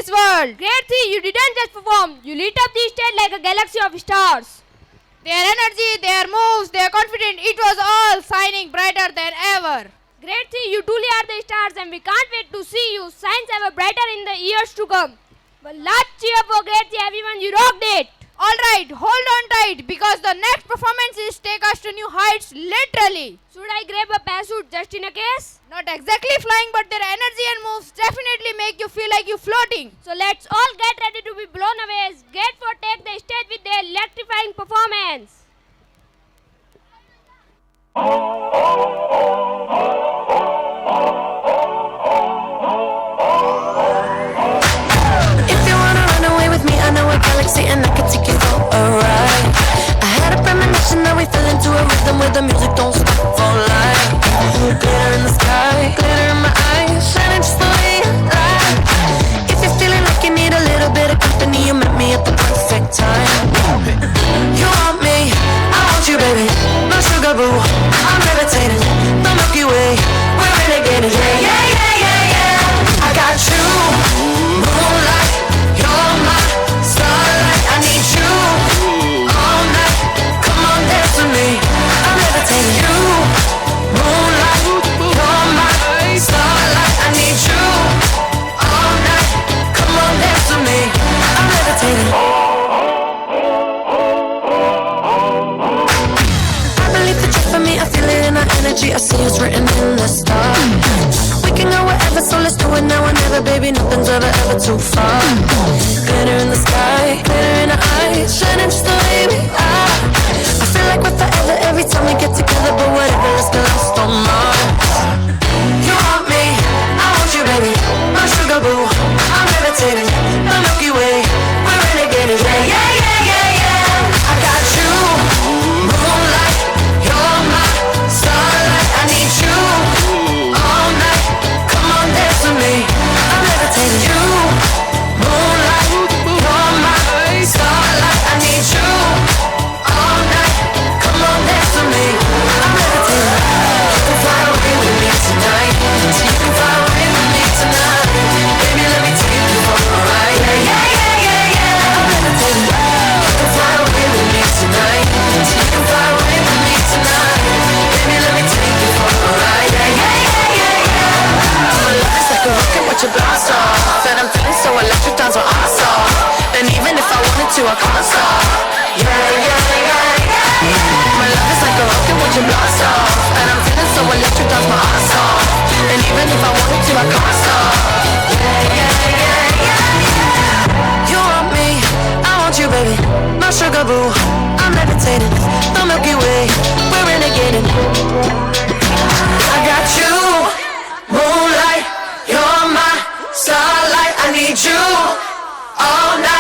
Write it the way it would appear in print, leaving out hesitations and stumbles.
this world. Grade 3, you didn't just perform, you lit up the stage like a galaxy of stars. Their energy, their moves, their confidence, it was all shining brighter than ever. Grade 3, you truly are the stars and we can't wait to see you shine ever brighter in the years to come. But let's cheer for Grade 3, everyone, you rocked it. Alright, hold on tight because the next performances take us to new heights literally. Should I grab a parachute just in a case? Not exactly flying, but their energy and moves definitely make you feel like you're floating. So let's all get ready to be blown away as Grade 4 take the stage with their electrifying performance. And I could take you for a ride. I had a premonition that we fell into a rhythm where the music don't stop for life. Glitter in the sky, glitter in my eyes, shining just the way you like. If you're feeling like you need a little bit of company, you met me at the perfect time. You want me, I want you, baby. My sugar boo, I'm levitating. The Milky Way, we're renegading. Yeah, yeah, yeah, yeah, yeah. I got you, moonlight, you're my starlight. I need you all night. Come on, dance with me. I'm levitating. You, moonlight, you're my starlight. I need you all night. Come on, dance with me. I'm levitating. I believe that you're for me. I feel it in our energy. I see it's written in the stars. We can go wherever, so let's do it now or never, baby. Nothing's ever too far. Glitter in the sky, glitter in our eyes, shining just the way we are. I feel like we're forever every time we get together, but whatever, let's get lost on Mars. You want me, I want you, baby. My sugar boo, I'm levitating. The Milky Way, we're renegading. Yeah, yeah, yeah, yeah, yeah. I got you, moonlight, you're my starlight. I need you all night. Come on, dance with me. I'm levitating. You, moonlight, you're my starlight. I need you all night. Come on, dance with me. I'm levitating. You can fly away with me tonight. You can fly away with me tonight. Baby, let me take you for a ride. Yeah, yeah, yeah, yeah, yeah. I'm levitating. You can fly away with me tonight. You can fly away with me tonight. Baby, let me take you for a ride. Yeah, yeah, yeah, yeah, yeah. My love is like a rocket, watch it blast off. And I'm feeling so electric, dance my ass off. And even if I wanted to, I can't stop. Yeah, yeah, yeah, yeah. My love is like a rocket, watch it blast off. And I'm feeling so electric, dance my ass off. And even if I wanted to, I can't stop. Yeah, yeah, yeah, yeah. You want me, I want you, baby. My sugar boo, I'm levitating. The Milky Way, we're renegading. I got you, moonlight, you're my starlight. I need you all night.